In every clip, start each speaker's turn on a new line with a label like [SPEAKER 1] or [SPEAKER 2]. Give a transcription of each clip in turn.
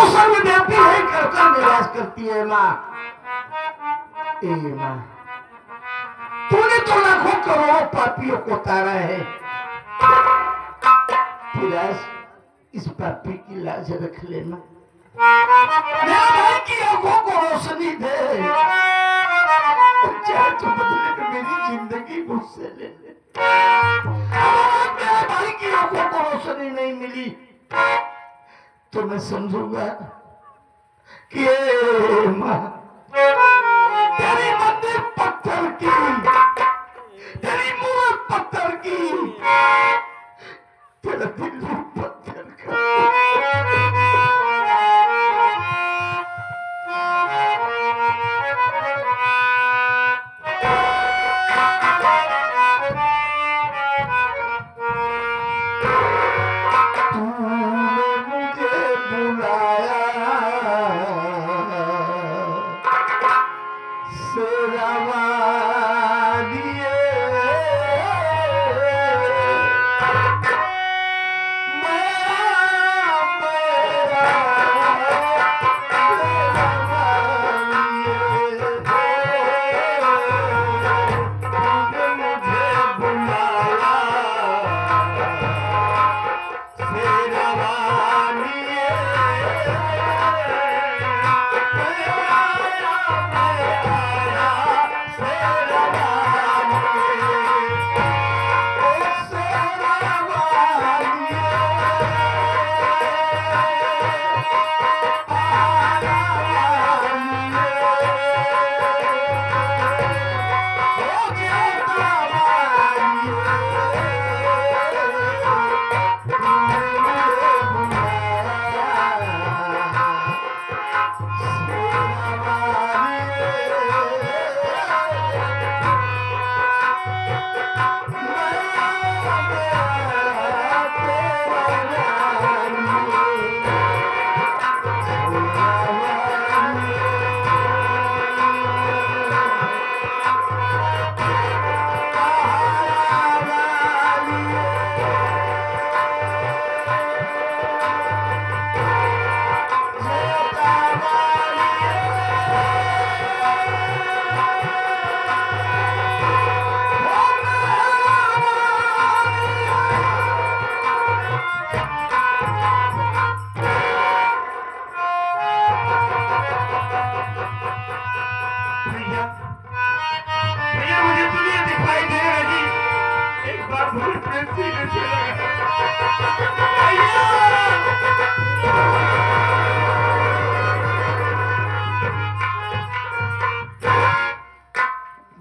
[SPEAKER 1] सर्वव्यापी है करता निराश करती है माँ। ए माँ, तूने तो लाखों करोड़ों पापियों को तारा है, फिर आज इस पापी की लाज रख लेना। मेरे भाई की आंखों को रोशनी दे, चाहे तो बदले में मेरी जिंदगी मुझसे ले ले। मेरे भाई की आंखों को रोशनी नहीं मिली तो मैं समझूंगा कि माँ तेरी मंदिर पत्थर की, तेरी मूर्त पत्थर की, तेरा दिल भी पत्थर का।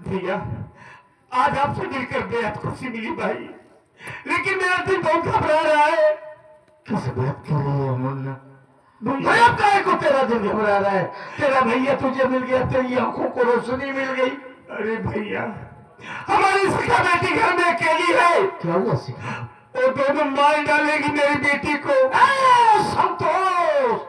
[SPEAKER 1] भैया आज आपसे मिलकर बेहद खुशी मिली भाई, लेकिन मेरा दिल बहुत घबरा रहा है। किस बात के लिए मुन्ना? भैया काहे को तेरा दिल घबरा रहा है? तेरा भैया तुझे मिल गया, तेरी आंखों को रोशनी मिल गई। अरे भैया हमारी शिखा बेटी घर में अकेली है। क्या हुआ शिखा? वो दोनों मार डालेगी मेरी बेटी को। संतोष,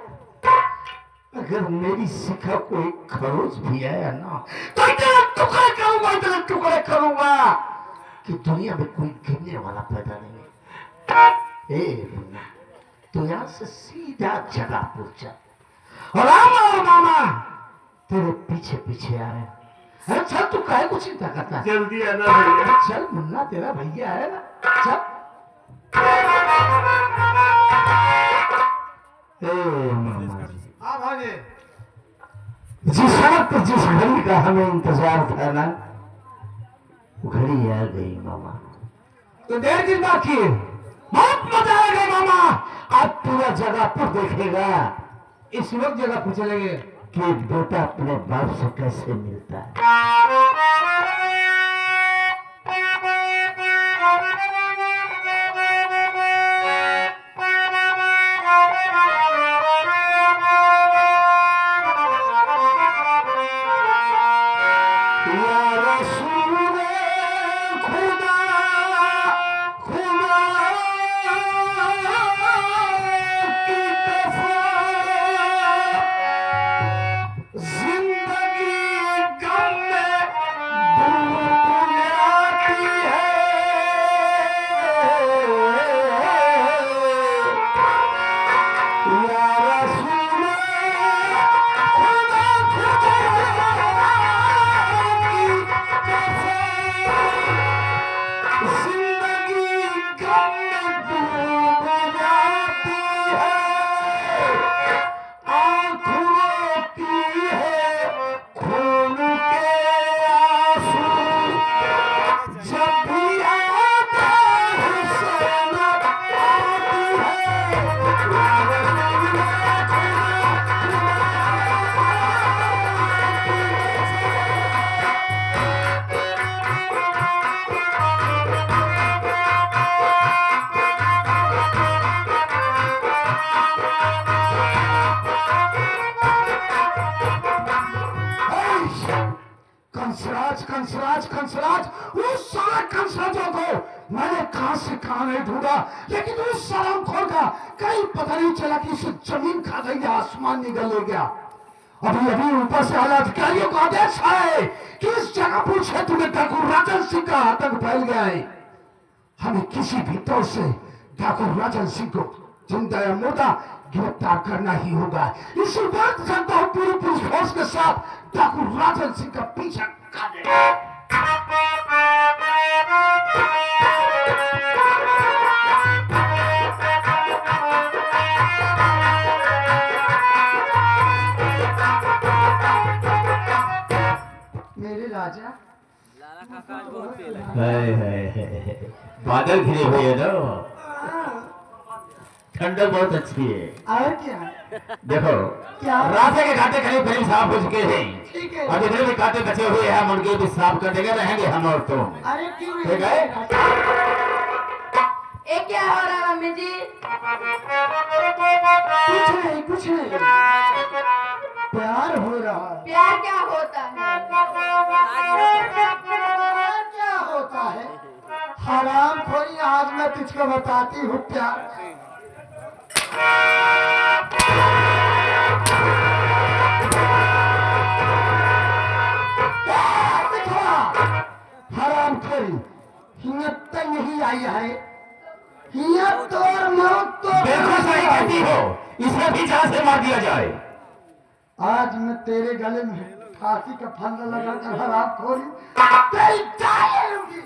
[SPEAKER 1] अगर मेरी शिखा को एक खरोच भी आया ना तो इतना टुकड़े करूंगा, इतना टुकड़े करूंगा कि दुनिया में कोई गिरने वाला पैदा नहीं है। ए मुन्ना, तो यहाँ से सीधा जगापुर चल और और मामा तेरे पीछे पीछे आ रहे हैं। अरे चल, तू काहे को चिंता करता है? जल्दी आना भैया। चल मुन्ना, तेरा भैया है ना, चल। जिस वक्त जिस घड़ी का हमें इंतजार था ना, वो घड़ी आ गई मामा। तो देर दिन बाकी है, बहुत मजा आएगा मामा। आज पूरा जगापुर देखेगा। इस वक्त जगापुर चलेंगे कि बेटा अपने बाप से कैसे मिलता है। जिंदगी गम में कंसराज, उस सारे कंसराजों को मैंने कहां से कहां नहीं ढूंढा, लेकिन उस सलामखोर का कहीं पता नहीं चला कि इसे जमीन खा गई या आसमान निगल ले गया। अभी अभी ऊपर से आला अधिकारियों का आदेश है कि इस जगहपुर क्षेत्र में ठाकुर राजन सिंह का आतंक फैल गया है। हमें किसी भी तौर से ठाकुर राजन सिंह को जिंदा या मुर्दा गिरफ्तार करना ही होगा। इसी वक्त जनता हूं पूरी पुलिस फोर्स के साथ ठाकुर राजन सिंह का पीछा कर। मेरे राजा
[SPEAKER 2] बादल घिरे हुए है ना, ठंडक बहुत अच्छी है।
[SPEAKER 1] और क्या
[SPEAKER 2] देखो
[SPEAKER 1] क्या
[SPEAKER 2] रास्ते के घाटे कहीं कहीं साफ हो चुके हैं,
[SPEAKER 1] ठीक है।
[SPEAKER 2] और जितने भी कांटे बचे हुए हैं हम उनके भी साफ कर देंगे, रहेंगे हम और तुम।
[SPEAKER 1] अरे क्यों
[SPEAKER 2] ठीक है?
[SPEAKER 3] ये क्या हो रहा है मम्मी जी?
[SPEAKER 1] कुछ नहीं प्यार हो रहा है।
[SPEAKER 3] प्यार क्या होता है?
[SPEAKER 1] प्यार क्या होता है? हराम खोरी, आज मैं तुझको बताती हूँ प्यार। हराम खोरी हिम्मत तो नहीं आई है, हिम्मत तो और मौत तो
[SPEAKER 2] बिल्कुल सही कहती हो, इसे भी जान से मार दिया जाए।
[SPEAKER 1] आज मैं तेरे गले में फांसी का फंदा लगा कर हराम खोरी तेरी जान लूंगी।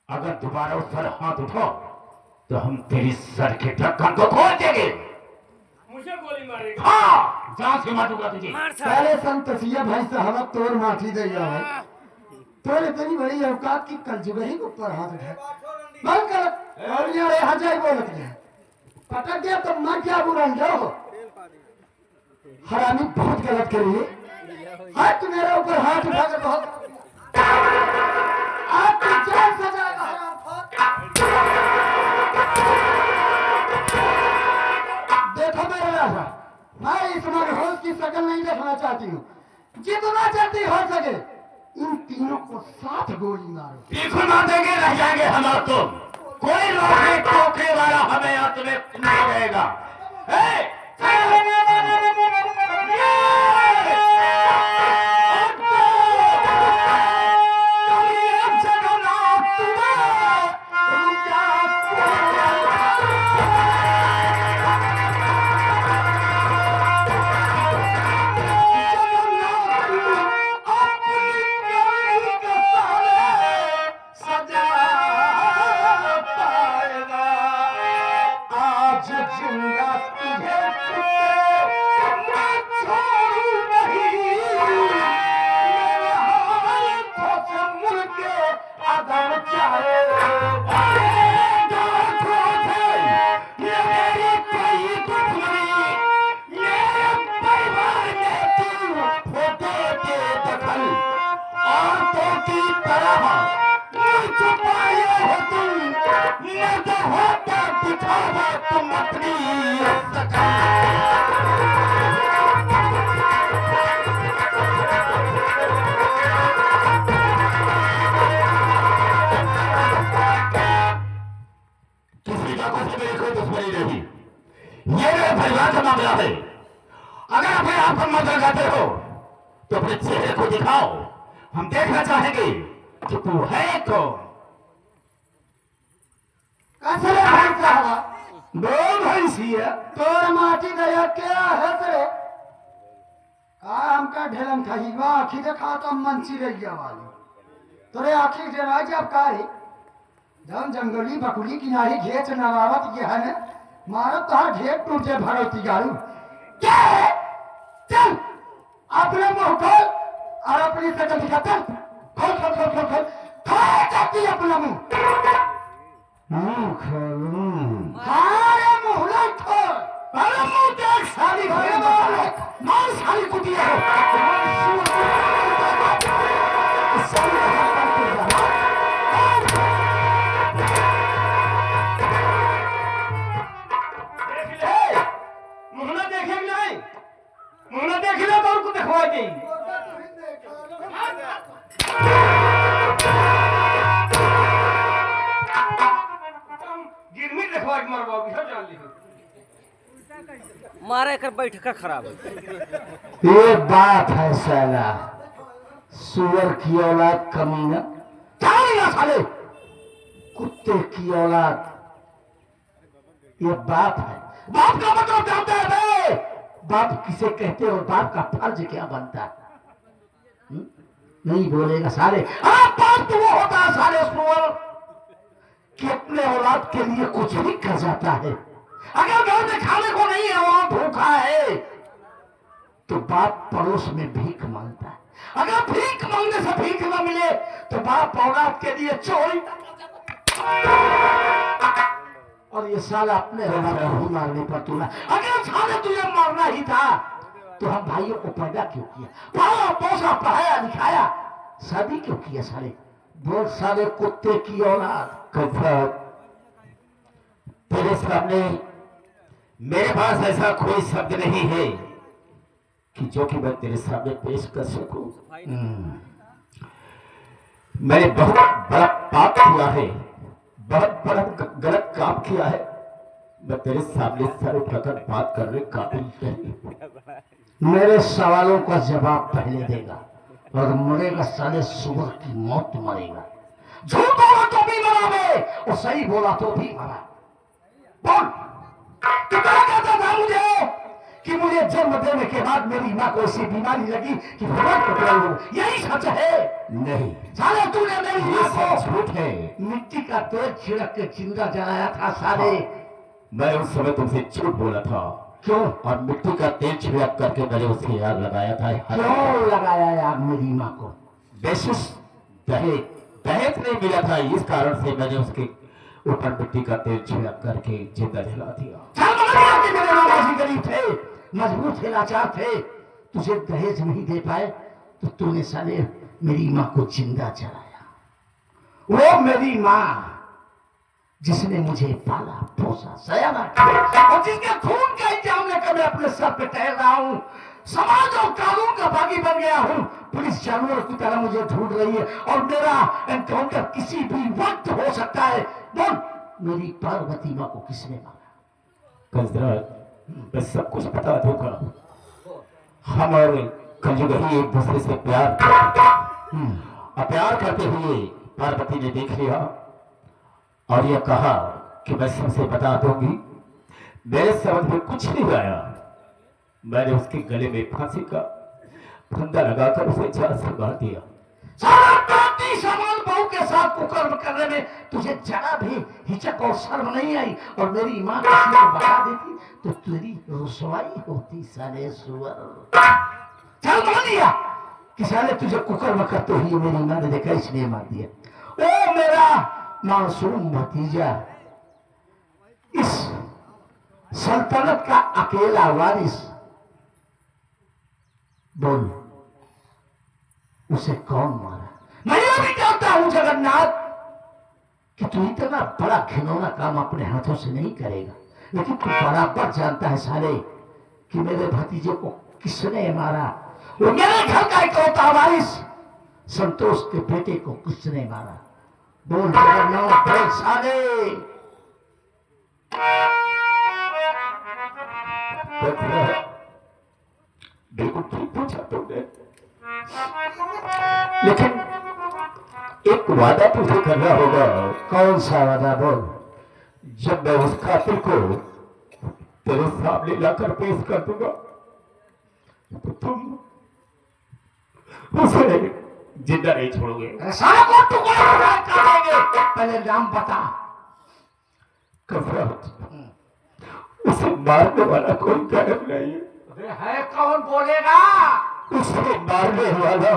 [SPEAKER 2] अगर दोबारा उस पर हाथ उठाओ तो हम तेरी सर के ढक्कन को खोल देंगे।
[SPEAKER 4] मुझे गोली मारेगा।
[SPEAKER 2] हाँ, जान से मारूंगा तुझे।
[SPEAKER 1] पहले संतसिया भाई साहब तोर माफी दे है, तोर इतनी बड़ी औकात की कल जुगे ही ऊपर हाथ उठाए बंद कर। और यार यहाँ जाए बोलत है पटक दिया तो मर क्या बुरा जाओ। हरामी बहुत गलत करिए, आज तू मेरे ऊपर हाथ उठा के बहुत आज तू जान सजाएगा हरामखोर। देखो मेरे राजा, मैं इस मरहूस की शक्ल नहीं देखना चाहती हूँ, जितना जल्दी हो सके इन तीनों को साथ गोली मारो।
[SPEAKER 2] बिल्कुल मार देंगे, रह जाएंगे हम और तुम। कोई रोके टोके वाला हमें और तुम्हें नहीं रहेगा। मामला है। अगर अपने आप को मत लगाते हो तो अपने चेहरे को दिखाओ, हम देखना चाहेंगे कि तू है कौन।
[SPEAKER 1] कसरे भाई साहब
[SPEAKER 2] दो भैंसिया
[SPEAKER 1] तोर माटी गया क्या है तेरे काम का ढेलन खाई वाह खी देखा तो मंची रही वाली तोरे आखिर जना जब का रे जन जंगली बकुली किनारी घेच नवावत ये है ने मारत तोहर घेट टूट जाए भरती गाड़ू क्या है चल अपने मुंह खोल और अपनी शकल दिखा चल खोल खोल खोल खोल खोल खोल जाती अपना मुंह खोल हारे मुंह नहीं खोल अरे मुंह देख साली मार साली कुटिया
[SPEAKER 4] मुहना देखे कि नहीं मुहना देख ले तो उनको दिखवा दे गिरमी दिखवा के मरवा भी जान ली
[SPEAKER 5] मारे कर बैठका खराब
[SPEAKER 1] ये बात है साला सुअर की औलाद कमीना क्या साले कुत्ते की औलाद ये बाप है बाप का मतलब जानते हैं बे बाप किसे कहते हो बाप का फर्ज क्या बनता है नहीं बोलेगा साले बाप तो वो होता है साले सुअर कि अपने औलाद के लिए कुछ भी कर जाता है अगर घर में खाने को नहीं है वहां भूखा है तो बाप पड़ोस में भीख मांगता है अगर भीख मांगने से भीख न मिले तो बाप औलाद के लिए चोरी और ये साला अपने ही मारने पर तू ना अगर साले तुझे मारना ही था तो हम भाइयों को पैदा क्यों किया पाला पोसा पढ़ाया लिखाया शादी क्यों किया साले बोल साले कुत्ते की औलाद
[SPEAKER 2] तेरे सामने मेरे पास ऐसा कोई शब्द नहीं है कि जो कि मैं तेरे सामने पेश कर सकूं। मैंने बहुत बड़ा पाप किया है बहुत बड़ा गलत काम किया है मैं तेरे सामने सारे प्रकट बात करने काबिल नहीं।
[SPEAKER 1] मेरे सवालों का जवाब पहले देगा और मरेगा साले सुअर की मौत मरेगा झूठ बोला तो भी मरा बे और सही बोला तो भी मरा बोल तू क्या कहता था मुझे कि मुझे जन्म देने के बाद मेरी माँ को ऐसी बीमारी लगी कि फौरन पकड़ लूं यही सच है
[SPEAKER 2] नहीं
[SPEAKER 1] साले तूने मेरी माँ को
[SPEAKER 2] झूठ है
[SPEAKER 1] मिट्टी का तेल छिड़क के जिंदा जलाया था साले
[SPEAKER 2] मैं उस समय तुमसे झूठ बोला था
[SPEAKER 1] क्यों
[SPEAKER 2] और मिट्टी का तेल छिड़क करके मैंने उसके याद लगाया था
[SPEAKER 1] क्यों लगाया यार मेरी माँ को
[SPEAKER 2] बेशुस दहेज दहेज नहीं मिला था इस कारण से मैंने उसके ऊपर मिट्टी का तेल छिड़क करके जिंदा जला दिया
[SPEAKER 1] मेरे मामा जी गरीब थे मजबूत थे लाचार थे तुझे दहेज नहीं दे पाए तो तूने साले मेरी माँ को जिंदा जलाया वो मेरी माँ जिसने मुझे पाला पोसा सयाना किया और जिसके खून का इंतजाम लेकर मैं अपने सर पे टहल रहा हूँ समाज और कानून का बागी बन गया हूँ पुलिस जानवर की तरह मुझे ढूंढ रही है और मेरा एनकाउंटर किसी भी वक्त हो सकता है बोल मेरी पार्वती माँ को किसने मारा
[SPEAKER 2] कंजराज मैं सब कुछ बता दूंगा हम और कंजुगही एक दूसरे से प्यार करते और प्यार करते हुए पार्वती ने देख लिया और यह कहा कि मैं सबसे बता दूंगी मेरे समझ में कुछ नहीं आया मैंने उसके गले में फांसी का फंदा लगाकर उसे जान से मार दिया
[SPEAKER 1] सामान बहू के साथ कुकर्म करने में तुझे जरा भी हिचक और शर्म नहीं आई और मेरी माँ किसी को बता देती तो तेरी रुसवाई होती साले सुअर चल मान लिया कि साले तुझे कुकर्म करते हुए मेरी माँ ने देखा इसलिए मार दिया ओ मेरा मासूम भतीजा इस सल्तनत का अकेला वारिस बोल उसे कौन मारा मैं ये भी जानता हूं जगन्नाथ कि तू इतना बड़ा घिनौना काम अपने हाथों से नहीं करेगा लेकिन तू बराबर जानता है सारे कि मेरे भतीजे को किसने मारा वो मेरे घर का इकलौता वारिस संतोष के बेटे को किसने मारा बोल जगन्नाथ बोल सारे
[SPEAKER 2] बिल्कुल ठीक पूछा तुमने लेकिन एक वादा तुझे करना होगा
[SPEAKER 1] कौन सा वादा बोल
[SPEAKER 2] जब मैं उस कातिल को तेरे सामने लाकर पेश कर दूंगा तो तुम उसे जिंदा नहीं छोड़ोगे।
[SPEAKER 1] सारा को टुकड़ा कर देंगे। पहले नाम बता।
[SPEAKER 2] कसरत उसे मारने वाला कोई गायब नहीं है।
[SPEAKER 1] अरे है कौन बोलेगा?
[SPEAKER 2] उसे मारने वाला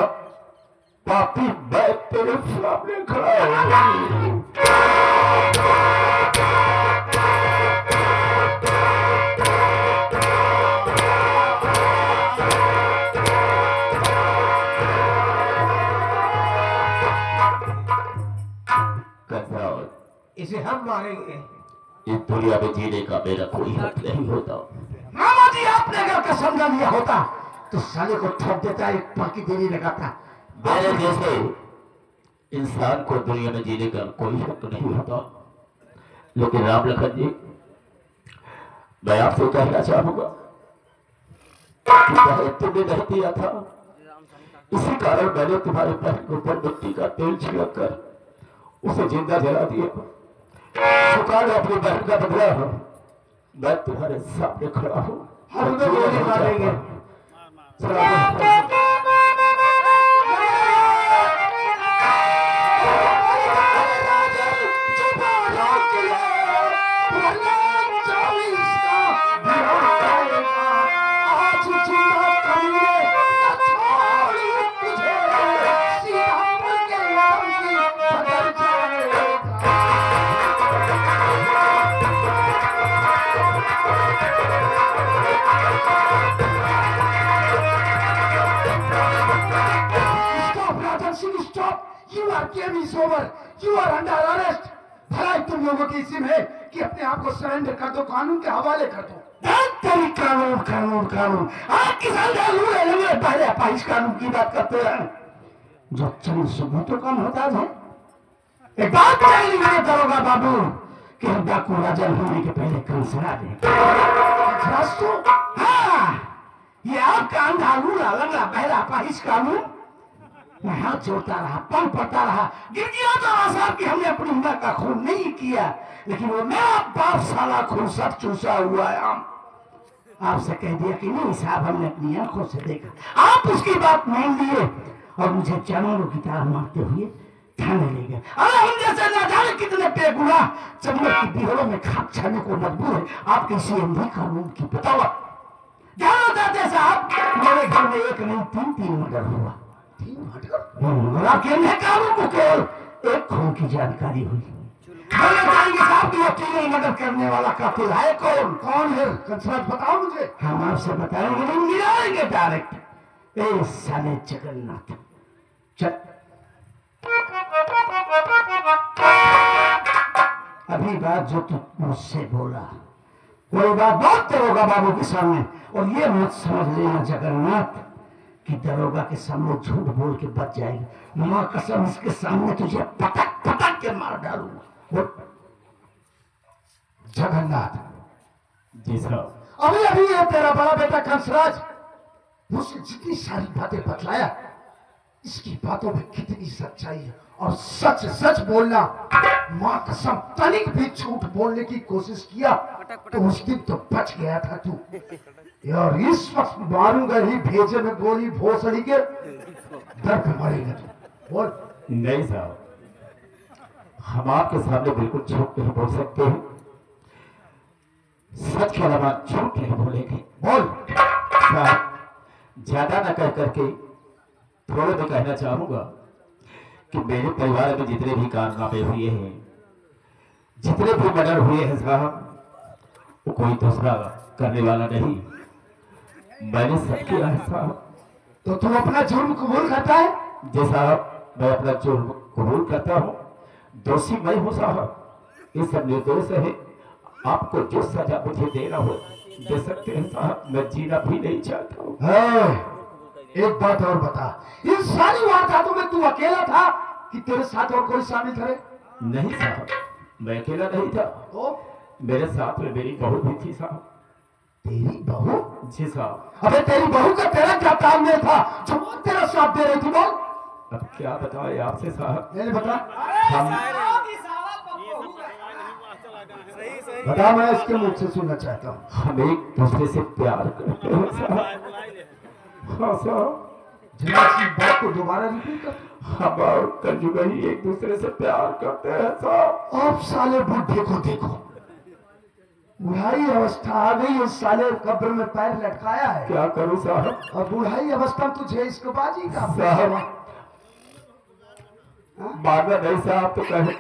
[SPEAKER 2] पापी मैं तेरे सामने खड़ा हूँ।
[SPEAKER 1] इसे हम मारेंगे।
[SPEAKER 2] इस दुनिया में जीने का मेरा कोई हक नहीं होता।
[SPEAKER 1] मामा जी आपने अगर कसम न लिया होता तो साले को ठोक देता, एक बाकी देरी लगाता।
[SPEAKER 2] मेरे जैसे इंसान को दुनिया में जीने का कोई हक नहीं होता। लेकिन राम लखन जी, मैं आपसे कहना चाहूंगा कि चाहे तुमने नहीं दिया था, इसी कारण मैंने तुम्हारे पैर के ऊपर मिट्टी का तेल छिड़क कर उसे जिंदा जला दिया। सुकाल अपनी बहन का बदला हो, मैं तुम्हारे सामने खड़ा हूँ।
[SPEAKER 1] हम तो गोली मारेंगे। You are game is over. You are under arrest. भलाई तुम लोगों की सिम है कि अपने आप को सरेंडर कर दो, कानून के हवाले कर दो। तेरी कानून कानून कानून आप किसान का लूले लूले पहले अपाहिज कानून की बात करते हैं जो चंद सबूतों का मोहताज है। एक बात चाहिए मेरे दरोगा बाबू कि हम डाकू राजन होने के पहले कंसरा दें। हाँ, ये आपका अंधा लूला लंगड़ा पहला अपाहिज कानून मैं हाथ जोड़ता रहा, पल पड़ता रहा, गिरगिया तो साहब कि हमने अपनी उम्र का खून नहीं किया, लेकिन वो मेरा बाप साला खून सब चूसा हुआ है। आपसे कह दिया कि नहीं साहब, हमने अपनी आंखों से देखा। आप उसकी बात मान लिए और मुझे जानवरों की तरह मारते हुए थाने ले गए। अरे हम जैसे न जाने कितने बेगुनाह चमड़े की बिहड़ों में खाक छाने को मजबूर है आपके इसी अंधी कानून की बतावत। ध्यान देते साहब, मेरे घर में एक नहीं तीन मर्डर हुआ। कानून को केवल एक खून की जानकारी हुई। साहब ये तीनों मदद करने वाला कातिल है कौन? कौन है? कंसराज बताओ मुझे। हम आपसे बताएंगे नहीं, मिलाएंगे डायरेक्ट। ए साले जगन्नाथ चल। अभी बात जो तू मुझसे बोला कोई बात बहुत दरोगा बाबू के सामने, और ये मत समझ लेना जगन्नाथ कि दरोगा के सामने झूठ बोल के बच जाएगी। मां कसम इसके सामने तुझे पटक पटक के मार डालूंगा। जगन्नाथ
[SPEAKER 2] जी साहब,
[SPEAKER 1] अभी अभी ये तेरा बड़ा बेटा कंसराज मुझसे जितनी सारी बातें बतलाया, इसकी बातों में कितनी सच्चाई है। और सच सच बोलना, मां कसम तनिक भी झूठ बोलने की कोशिश किया तो उस दिन तो बच गया था तू। यार इस वक्त मारूंगा ही, भेजे में गोली भोसड़ी के डर पे मरेगा तू। बोल।
[SPEAKER 2] नहीं साहब, हम आपके सामने बिल्कुल झूठ नहीं बोल सकते हैं। सच के अलावा झूठ नहीं बोलेंगे।
[SPEAKER 1] बोल।
[SPEAKER 2] साहब, ज्यादा न कह करके थोड़ा मैं कहना चाहूंगा कि मेरे परिवार में जितने भी कारनामे हुए हैं, जितने भी मर्डर हुए हैं साहब, वो कोई दूसरा करने वाला नहीं, मैंने सब किया है साहब।
[SPEAKER 1] तो तुम अपना जुर्म कबूल करता है?
[SPEAKER 2] जी साहब, मैं अपना जुर्म कबूल करता हूँ। दोषी मैं हूँ साहब, ये सब निर्दोष है। आपको जो सजा मुझे देना हो दे सकते हैं साहब, मैं जीना भी नहीं चाहता हूँ।
[SPEAKER 1] एक बात और बता, इन सारी वारदातों में तू अकेला था कि तेरे साथ और कोई शामिल थे?
[SPEAKER 2] नहीं साहब, मैं अकेला नहीं था।
[SPEAKER 1] तो
[SPEAKER 2] मेरे साथ में मेरी बहू भी थी साहब।
[SPEAKER 1] तेरी बहू?
[SPEAKER 2] जी साहब।
[SPEAKER 1] अबे तेरी बहू का तेरा क्या तालमेल था जो वो तेरा साथ दे रही थी? बोल।
[SPEAKER 2] अब क्या बताए आपसे साहब।
[SPEAKER 1] मैंने बता।
[SPEAKER 2] हम
[SPEAKER 1] बता, मैं इसके मुख से सुनना चाहता हूँ।
[SPEAKER 2] हम एक दूसरे से प्यार करते हैं साहब। हाँ साहब।
[SPEAKER 1] जरा सी बात को दोबारा रिपीट कर।
[SPEAKER 2] हम और कलयुग ही एक दूसरे से प्यार करते हैं साहब।
[SPEAKER 1] अब साले बुढ़े को देखो, बुढ़ाई अवस्था आ गई है, साले कब्र में पैर लटकाया है।
[SPEAKER 2] क्या करूं साहब?
[SPEAKER 1] और बुढ़ाई अवस्था में तुझे इसकबाजी का
[SPEAKER 2] साहब मारना नहीं साहब, तो कहे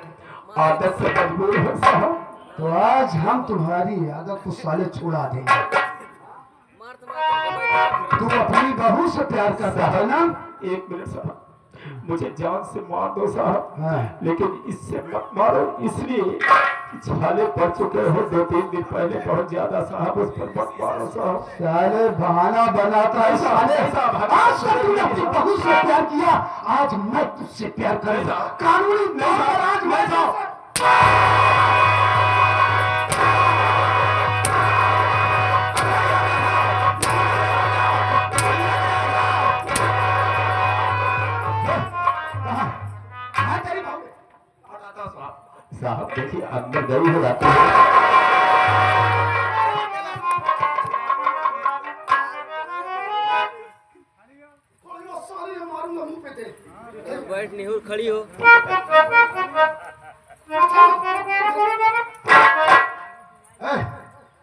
[SPEAKER 2] आदत से मजबूर है साहब।
[SPEAKER 1] तो आज हम तुम्हारी आदत को साले छुड़ा देंगे। तू अपनी बहू से प्यार करता है ना?
[SPEAKER 2] एक मिनट साहब, मुझे जान से मार दो साहब,
[SPEAKER 1] हाँ।
[SPEAKER 2] लेकिन इससे मत मारो, इसलिए छाले पड़ चुके हो 2-3 दिन पहले बहुत ज्यादा साहब, उस पर मत मारो साहब।
[SPEAKER 1] साले बहाना बनाता है साले। आज तक तूने अपनी बहू से प्यार किया, आज मैं तुझसे प्यार करूंगा। कानूनी तौर पर आज मैं
[SPEAKER 2] साहब देखिए अंदर गई हो जाती है।
[SPEAKER 5] बैठ नहीं खड़ी हो।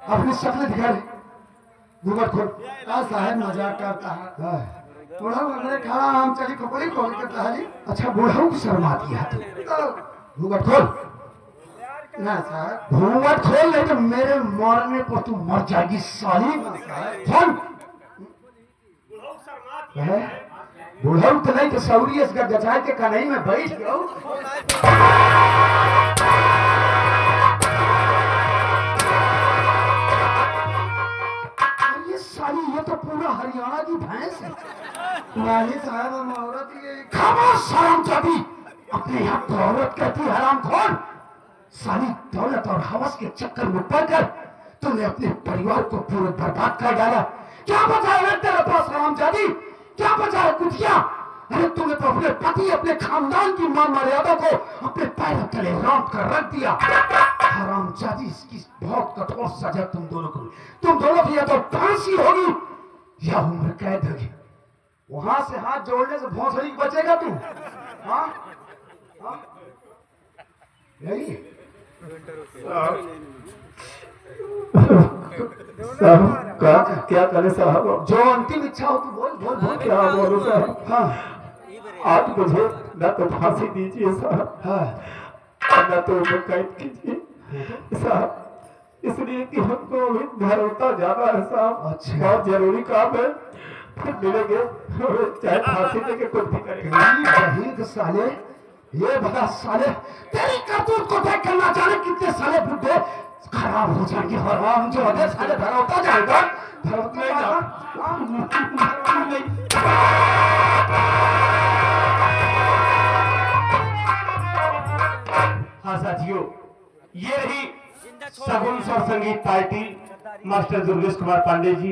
[SPEAKER 1] अपनी शक्ल दिखा रहे, घूंघट खोल। साहब मजाक करता है। बूढ़ा वगैरह खा हम चली कपड़ी खोल करता है। अच्छा बूढ़ा को शर्मा दिया तू। घूंघट खोल ना साहब, घूंघट खोल नहीं तो मेरे मरने को तू मर जाएगी साली। खोल। बूढ़ा तो नहीं तो सौरी इसका गजाय के कन्हई में बैठ गया। ये साली, ये तो पूरा हरियाणा की भैंस है। नहीं साहब हम औरत ही है। खामोश हरामजादी, अपने यहाँ को औरत कहती है हरामखोर। सारी दौलत और हवस के चक्कर में पड़कर तुमने अपने परिवार को पूरे बर्बाद कर डाला। क्या बचा है तेरे पास हरामजादी? क्या बचा है कुतिया? अरे तुमने तो अपने पति, अपने खानदान की मान मर्यादा को अपने पैरों तले रौंद कर रख दिया। हरामजादी, इसकी बहुत कठोर सजा तुम दोनों को या तो फांसी होगी या उम्र कैद होगी। वहां से हाथ जोड़ने से भौसड़ी बचेगा तू? हाँ हाँ यही
[SPEAKER 2] साहब क्या करे साहब?
[SPEAKER 1] जो अंतिम इच्छा हो तू बोल बोल बोल।
[SPEAKER 2] क्या बोलूं साहब?
[SPEAKER 1] हाँ
[SPEAKER 2] आज मुझे न तो फांसी दीजिए साहब,
[SPEAKER 1] हाँ
[SPEAKER 2] न तो उम्र कैद कीजिए साहब, इसलिए कि हमको अभी धरौता जाना है साहब।
[SPEAKER 1] अच्छा।
[SPEAKER 2] बहुत जरूरी काम है, फिर मिलेंगे, चाहे फांसी देके कुछ भी करेंगे।
[SPEAKER 1] बहिन साले, ये बता साले, तेरी करतूत को देख कर ना जाने कितने साले बुढ़े खराब हो जाएंगे। हराम जो है साले धरौता जाएगा। धरौता
[SPEAKER 4] हाँ साथियों, ये रही सगुन स्वर संगीत पार्टी मास्टर दुर्गेश कुमार पांडे जी।